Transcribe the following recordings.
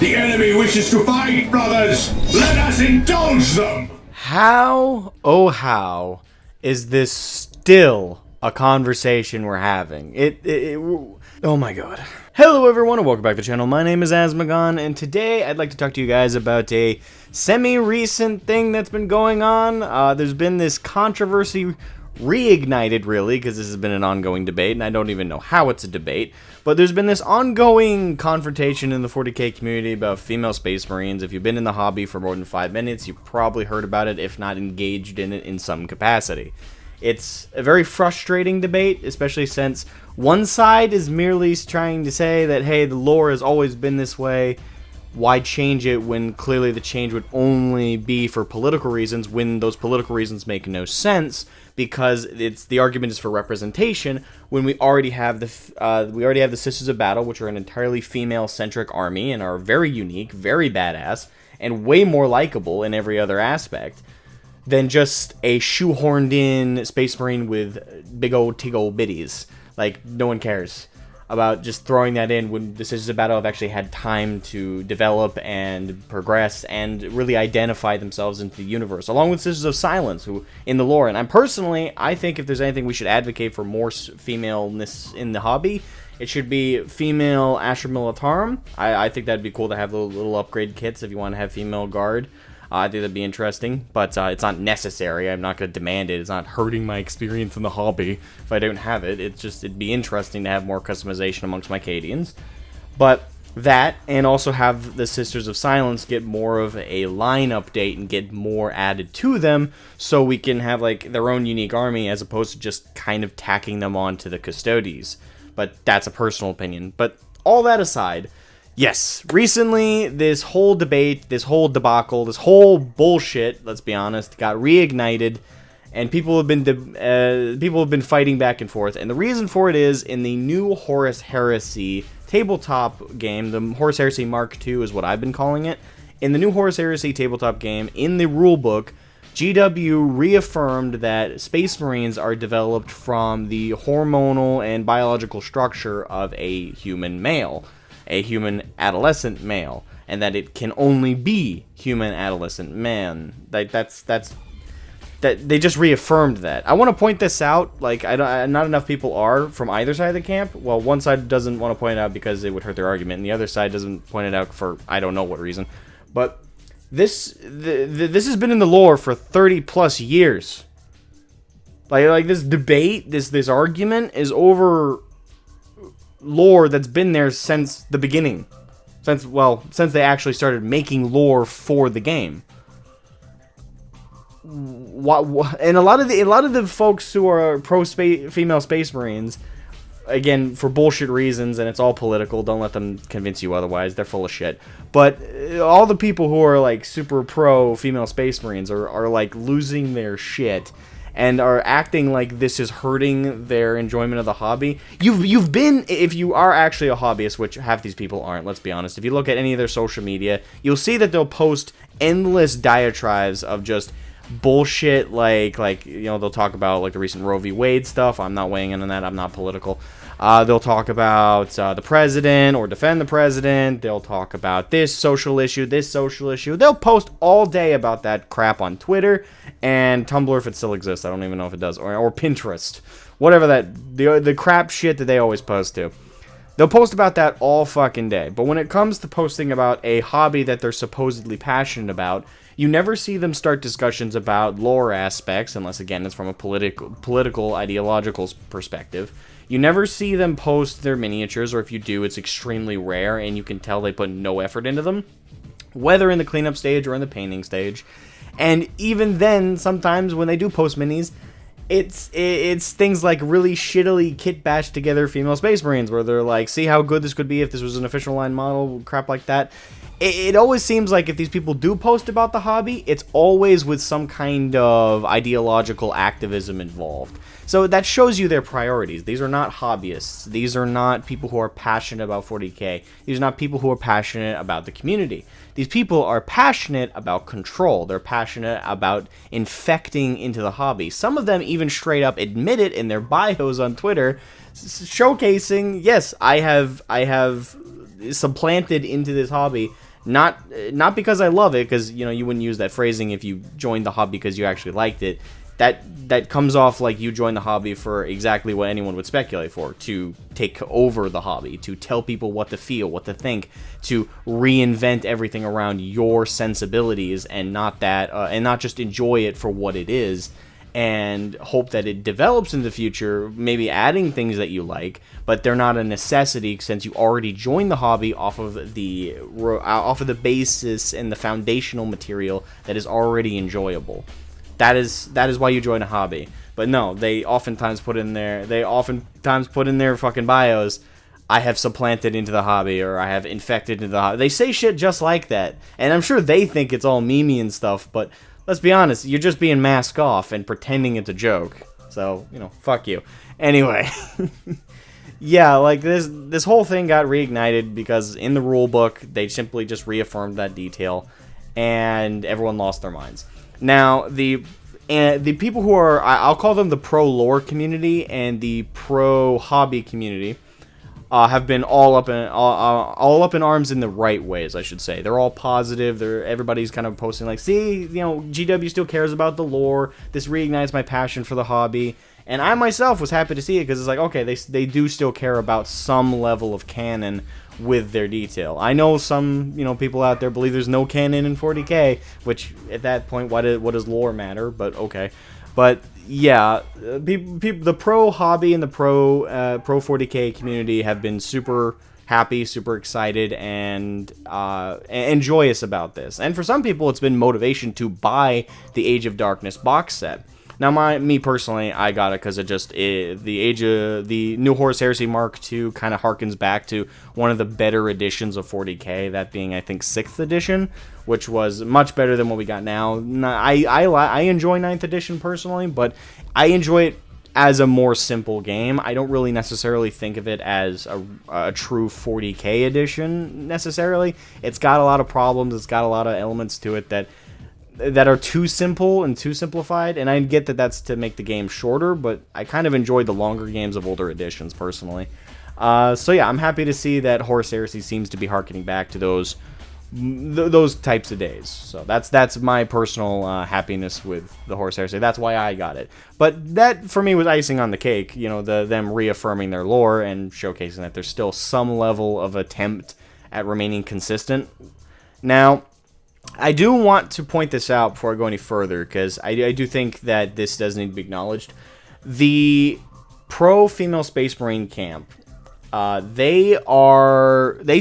The enemy wishes to fight, brothers! Let us indulge them! How, oh how, is this still a conversation we're having? Oh my god. Hello everyone and welcome back to the channel. My name is Asmogan, and today I'd like to talk to you guys about a semi-recent thing that's been going on. There's been this controversy reignited, really, because this has been an ongoing debate, and I don't even know how it's a debate, but there's been this ongoing confrontation in the 40k community about female space marines. If you've been in the hobby for more than 5 minutes, you've probably heard about it, if not engaged in it in some capacity. It's a very frustrating debate, especially since one side is merely trying to say that, hey, the lore has always been this way, why change it when clearly the change would only be for political reasons, when those political reasons make no sense, because the argument is for representation, when we already have the Sisters of Battle, which are an entirely female-centric army and are very unique, very badass, and way more likable in every other aspect than just a shoehorned in Space Marine with big old tig-old bitties. Like, no one cares about just throwing that in when the Sisters of Battle have actually had time to develop and progress and really identify themselves into the universe, along with Sisters of Silence, who in the lore. And I think if there's anything we should advocate for more femaleness in the hobby, it should be female Asher Militarum. I think that'd be cool to have little upgrade kits if you want to have female guard. I think that'd be interesting, but it's not necessary. I'm not going to demand it. It's not hurting my experience in the hobby if I don't have it. It'd be interesting to have more customization amongst my Cadians. But that, and also have the Sisters of Silence get more of a line update and get more added to them, so we can have like their own unique army as opposed to just kind of tacking them onto the Custodes. But that's a personal opinion. But all that aside, yes, recently, this whole debate, this whole debacle, this whole bullshit, let's be honest, got reignited, and people have been fighting back and forth, and the reason for it is, in the new Horus Heresy tabletop game, the Horus Heresy Mark II is what I've been calling it. In the new Horus Heresy tabletop game, in the rulebook, GW reaffirmed that Space Marines are developed from the hormonal and biological structure of a human male. A human adolescent male, and that it can only be human adolescent man. Like that they just reaffirmed that. I want to point this out. Like not enough people are from either side of the camp. Well, one side doesn't want to point it out because it would hurt their argument, and the other side doesn't point it out for I don't know what reason. But this has been in the lore for 30 plus years. Like this debate, this argument is over lore that's been there since the beginning, since they actually started making lore for the game. And a lot of the folks who are pro female Space Marines, again for bullshit reasons, and it's all political. Don't let them convince you otherwise. They're full of shit. But all the people who are like super pro female Space Marines are like losing their shit and are acting like this is hurting their enjoyment of the hobby. You've been, if you are actually a hobbyist, which half these people aren't, let's be honest, if you look at any of their social media, you'll see that they'll post endless diatribes of just bullshit, like they'll talk about like the recent Roe v. Wade stuff. I'm not weighing in on that, I'm not political. They'll talk about the president or defend the president. They'll talk about this social issue. They'll post all day about that crap on Twitter and Tumblr if it still exists. I don't even know if it does. Or Pinterest. Whatever the crap shit that they always post to. They'll post about that all fucking day. But when it comes to posting about a hobby that they're supposedly passionate about, you never see them start discussions about lore aspects, unless again it's from a political ideological perspective. You never see them post their miniatures, or if you do, it's extremely rare, and you can tell they put no effort into them, whether in the cleanup stage or in the painting stage. And even then, sometimes when they do post minis, it's things like really shittily kit bashed together female Space Marines, where they're like, see how good this could be if this was an official line model, crap like that. It always seems like if these people do post about the hobby, it's always with some kind of ideological activism involved. So that shows you their priorities. These are not hobbyists. These are not people who are passionate about 40k. These are not people who are passionate about the community. These people are passionate about control. They're passionate about infecting into the hobby. Some of them even straight up admit it in their bios on Twitter, showcasing, yes, I have supplanted into this hobby Not because I love it, because, you know, you wouldn't use that phrasing if you joined the hobby because you actually liked it. That comes off like you joined the hobby for exactly what anyone would speculate for, to take over the hobby, to tell people what to feel, what to think, to reinvent everything around your sensibilities, and not just enjoy it for what it is, and hope that it develops in the future, maybe adding things that you like, but they're not a necessity since you already joined the hobby off of the basis and the foundational material that is already enjoyable. That is why you join a hobby. But no, they oftentimes put in their fucking bios, I have supplanted into the hobby, or I have infected into the hobby. They say shit just like that. And I'm sure they think it's all memey and stuff, but let's be honest, you're just being masked off and pretending it's a joke. So, you know, fuck you. Anyway, yeah, like this whole thing got reignited because in the rulebook, they simply just reaffirmed that detail, and everyone lost their minds. Now, the people who are, I'll call them the pro-lore community and the pro-hobby community, have been all up in arms in the right ways, I should say. They're all positive. Everybody's kind of posting like, see, you know, GW still cares about the lore. This reignites my passion for the hobby. And I myself was happy to see it because it's like, okay, they do still care about some level of canon with their detail. I know some, you know, people out there believe there's no canon in 40k, which at that point, what does lore matter? But okay. But yeah, the pro hobby and the pro 40k community have been super happy, super excited, and joyous about this. And for some people, it's been motivation to buy the Age of Darkness box set. Now, me personally, I got it because the New Horus Heresy Mark II kind of harkens back to one of the better editions of 40k, that being, I think, 6th edition, which was much better than what we got now. I enjoy 9th edition personally, but I enjoy it as a more simple game. I don't really necessarily think of it as a true 40k edition, necessarily. It's got a lot of problems, it's got a lot of elements to it that are too simple and too simplified, and I get that that's to make the game shorter, but I kind of enjoyed the longer games of older editions, personally. So yeah, I'm happy to see that Horus Heresy seems to be harkening back to those types of days. So that's my personal happiness with the Horus Heresy. That's why I got it. But that, for me, was icing on the cake, you know, them reaffirming their lore and showcasing that there's still some level of attempt at remaining consistent. Now, I do want to point this out before I go any further, because I do think that this does need to be acknowledged. The pro-female Space Marine camp, they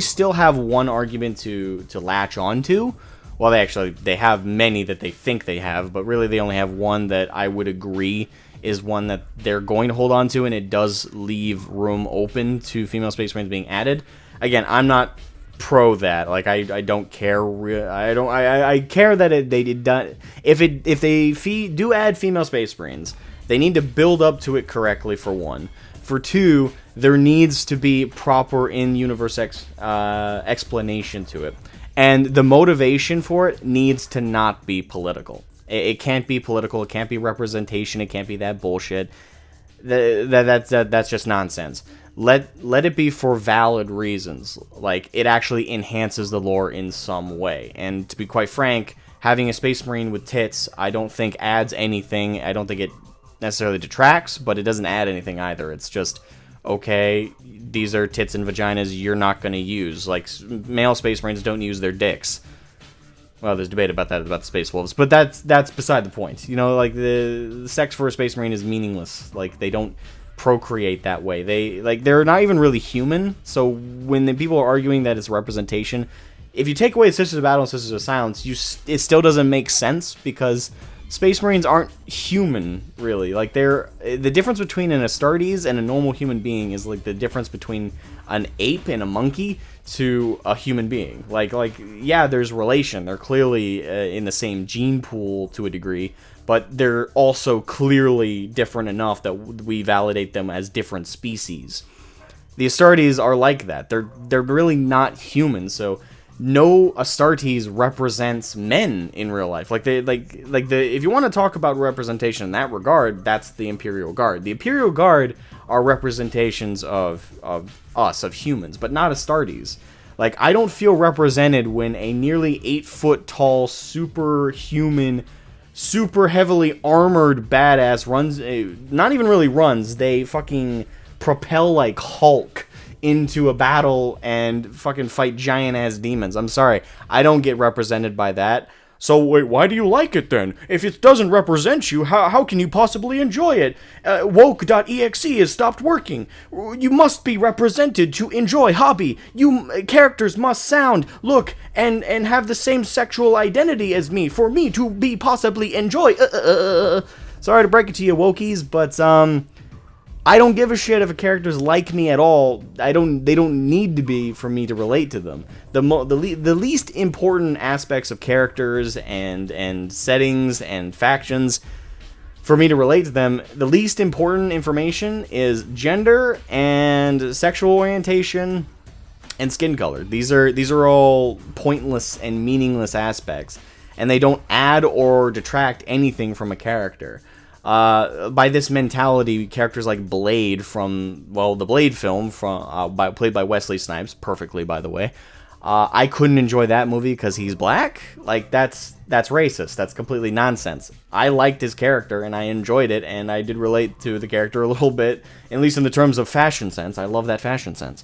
still have one argument to latch onto. Well, they have many that they think they have, but really they only have one that I would agree is one that they're going to hold on to, and it does leave room open to female Space Marines being added. Again, I'm not pro that. Like, I don't care. I care that if they do add female Space Marines, they need to build up to it correctly, for one. For two, there needs to be proper in-universe explanation to it, and the motivation for it needs to not be political. It can't be political. It can't be representation. It can't be that bullshit. That's just nonsense. Let it be for valid reasons, like it actually enhances the lore in some way. And to be quite frank, having a Space Marine with tits, I don't think adds anything. I don't think it necessarily detracts, but it doesn't add anything either. It's just, okay, these are tits and vaginas you're not going to use. Like, male Space Marines don't use their dicks. Well, there's debate about that, about the Space Wolves, but that's beside the point. You know, like, the sex for a Space Marine is meaningless. Like, they don't procreate that way. They're not even really human. So when the people are arguing that it's representation, if you take away Sisters of Battle and Sisters of Silence, it still doesn't make sense, because Space Marines aren't human, really. Like, the difference between an Astartes and a normal human being is like the difference between an ape and a monkey to a human being. Like yeah, there's relation. They're clearly in the same gene pool to a degree, but they're also clearly different enough that we validate them as different species. The Astartes are like that. They're really not human, so no Astartes represents men in real life. If you want to talk about representation in that regard, that's the Imperial Guard. The Imperial Guard are representations of us, of humans, but not Astartes. Like, I don't feel represented when a nearly 8-foot tall, superhuman, super heavily armored badass runs, not even really runs, they fucking propel like Hulk into a battle and fucking fight giant-ass demons. I'm sorry, I don't get represented by that. So wait, why do you like it then? If it doesn't represent you, how can you possibly enjoy it? Woke.exe has stopped working. You must be represented to enjoy hobby. Characters must sound, look, and have the same sexual identity as me for me to be possibly enjoy. Sorry to break it to you, wokies, but I don't give a shit if a character's like me at all. They don't need to be for me to relate to them. The least important aspects of characters and settings and factions for me to relate to them, the least important information is gender and sexual orientation and skin color. These are all pointless and meaningless aspects, and they don't add or detract anything from a character. By this mentality, characters like Blade from, well, the Blade film, played by Wesley Snipes, perfectly, by the way. I couldn't enjoy that movie because he's black. Like, that's racist. That's completely nonsense. I liked his character, and I enjoyed it, and I did relate to the character a little bit, at least in the terms of fashion sense. I love that fashion sense.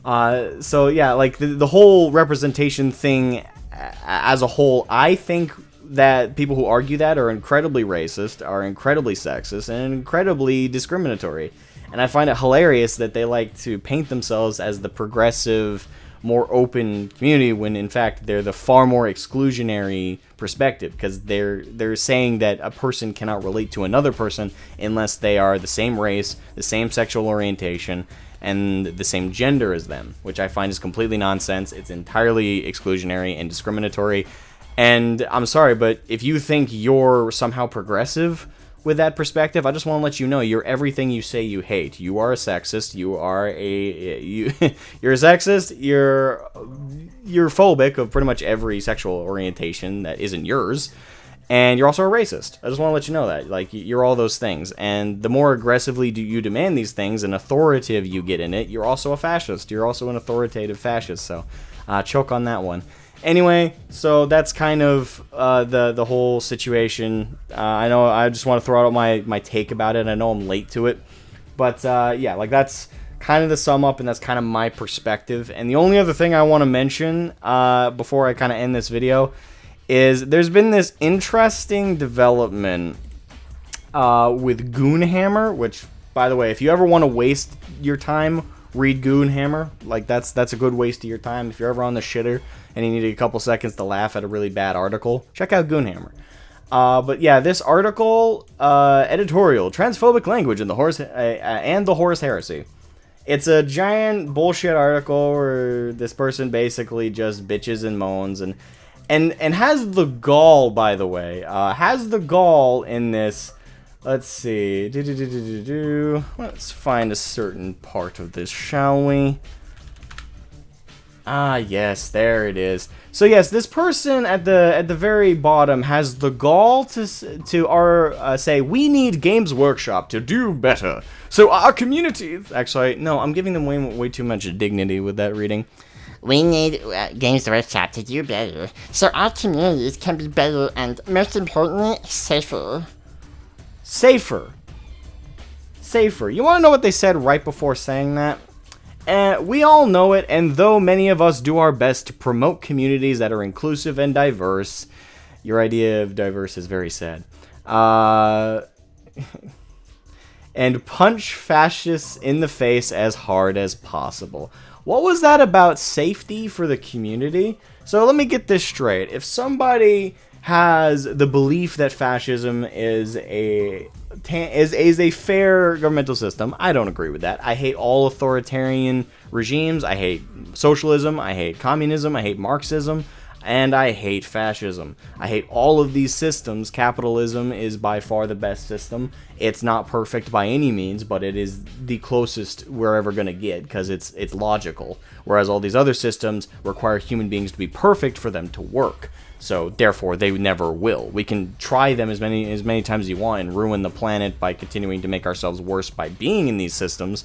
So, yeah, like, the whole representation thing as a whole, I think that people who argue that are incredibly racist, are incredibly sexist, and incredibly discriminatory. And I find it hilarious that they like to paint themselves as the progressive, more open community when in fact they're the far more exclusionary perspective, because they're saying that a person cannot relate to another person unless they are the same race, the same sexual orientation, and the same gender as them, which I find is completely nonsense. It's entirely exclusionary and discriminatory. And I'm sorry, but if you think you're somehow progressive with that perspective, I just want to let you know you're everything you say you hate. You are a sexist. You're a sexist. You're phobic of pretty much every sexual orientation that isn't yours, and you're also a racist. I just want to let you know that, like, you're all those things. And the more aggressively you demand these things and authoritative you get in it, you're also a fascist. You're also an authoritative fascist. So, choke on that one. Anyway, so that's kind of the whole situation. I know I just want to throw out my take about it. I know I'm late to it. But yeah, like that's kind of the sum up, and that's kind of my perspective. And the only other thing I want to mention before I kind of end this video is there's been this interesting development with Goon Hammer, which, by the way, if you ever want to waste your time, read Goon Hammer. Like, that's a good waste of your time. If you're ever on the shitter and you need a couple seconds to laugh at a really bad article, check out Goon Hammer. But yeah, this article, editorial, transphobic language in the Horus Heresy. It's a giant bullshit article where this person basically just bitches and moans and has the gall, by the way, has the gall in this. Let's see. Let's find a certain part of this, shall we? Ah, yes, there it is. So yes, this person at the very bottom has the gall to say, we need Games Workshop to do better. So our community, actually, no, I'm giving them way too much dignity with that reading. We need Games Workshop to do better, so our communities can be better and, most importantly, safer. Safer. You want to know what they said right before saying that? We all know it, and though many of us do our best to promote communities that are inclusive and diverse, your idea of diverse is very sad. And punch fascists in the face as hard as possible. What was that about safety for the community? So let me get this straight. If somebody has the belief that fascism is a fair governmental system, I don't agree with that. I hate all authoritarian regimes. I hate socialism. I hate communism. I hate Marxism. And I hate fascism. I hate all of these systems. Capitalism is by far the best system. It's not perfect by any means, but it is the closest we're ever going to get because it's logical. Whereas all these other systems require human beings to be perfect for them to work. So therefore, they never will. We can try them as many times as you want and ruin the planet by continuing to make ourselves worse by being in these systems.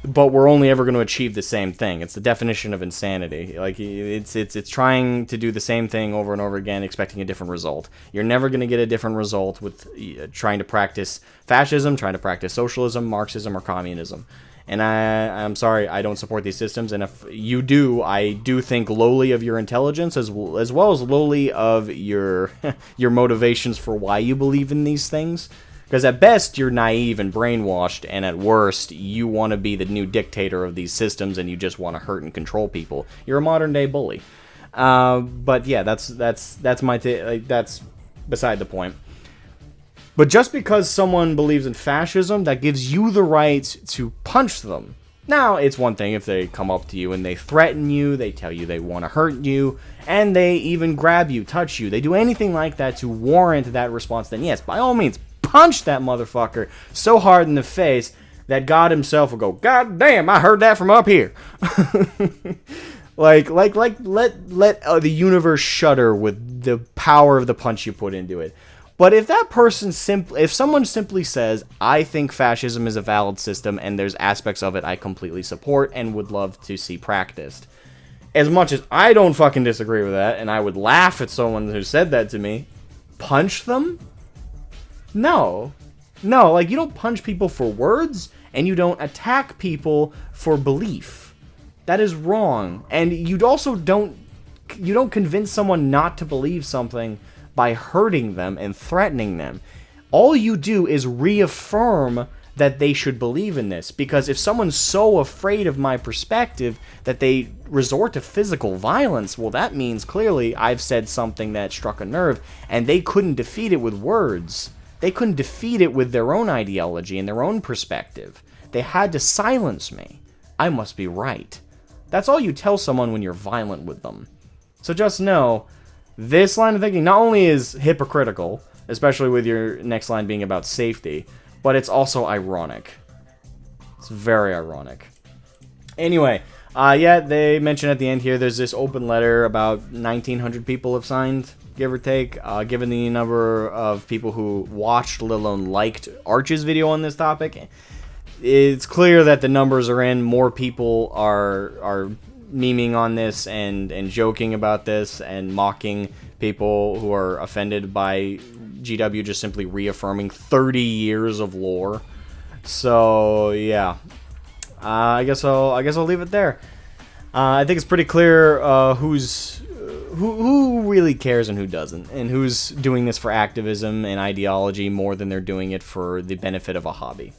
but we're only ever going to achieve the same thing. It's the definition of insanity. Like, it's trying to do the same thing over and over again, expecting a different result. You're never going to get a different result with trying to practice fascism, trying to practice socialism, Marxism, or communism. And I'm sorry, I don't support these systems, and if you do, I do think lowly of your intelligence, as well as lowly of your your motivations for why you believe in these things. Because at best, you're naive and brainwashed, and at worst, you want to be the new dictator of these systems, and you just want to hurt and control people. You're a modern-day bully. But yeah, that's my that's beside the point. But just because someone believes in fascism, that gives you the right to punch them. Now, it's one thing if they come up to you and they threaten you, they tell you they want to hurt you, and they even grab you, touch you. They do anything like that to warrant that response, then yes, by all means, punch that motherfucker so hard in the face that God himself will go, God damn, I heard that from up here. let the universe shudder with the power of the punch you put into it. But if that person if someone simply says, I think fascism is a valid system and there's aspects of it I completely support and would love to see practiced. As much as I don't fucking disagree with that, and I would laugh at someone who said that to me, punch them? No. No, like, you don't punch people for words, and you don't attack people for belief. That is wrong. And you also don't convince someone not to believe something by hurting them and threatening them. All you do is reaffirm that they should believe in this. Because if someone's so afraid of my perspective that they resort to physical violence, well, that means clearly I've said something that struck a nerve, and they couldn't defeat it with words. They couldn't defeat it with their own ideology and their own perspective. They had to silence me. I must be right. That's all you tell someone when you're violent with them. So just know, this line of thinking not only is hypocritical, especially with your next line being about safety, but it's also ironic. It's very ironic. Anyway, yeah, they mention at the end here, there's this open letter about 1,900 people have signed, give or take. Given the number of people who watched, let alone liked, Arch's video on this topic, it's clear that the numbers are in. More people are memeing on this and joking about this and mocking people who are offended by GW just simply reaffirming 30 years of lore. So yeah, I guess I'll leave it there. I think it's pretty clear who really cares and who doesn't, and who's doing this for activism and ideology more than they're doing it for the benefit of a hobby.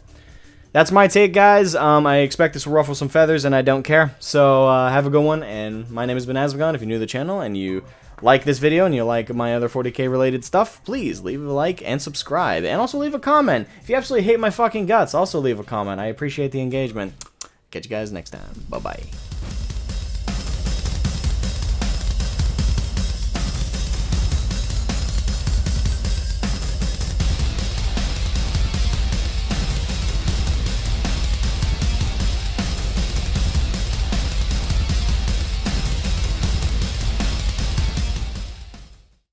That's my take, guys. I expect this will ruffle some feathers, and I don't care. So have a good one, and my name has been Asmogan. If you're new to the channel and you like this video and you like my other 40k related stuff, please leave a like and subscribe, and also leave a comment. If you absolutely hate my fucking guts, also leave a comment. I appreciate the engagement. Catch you guys next time. Bye-bye.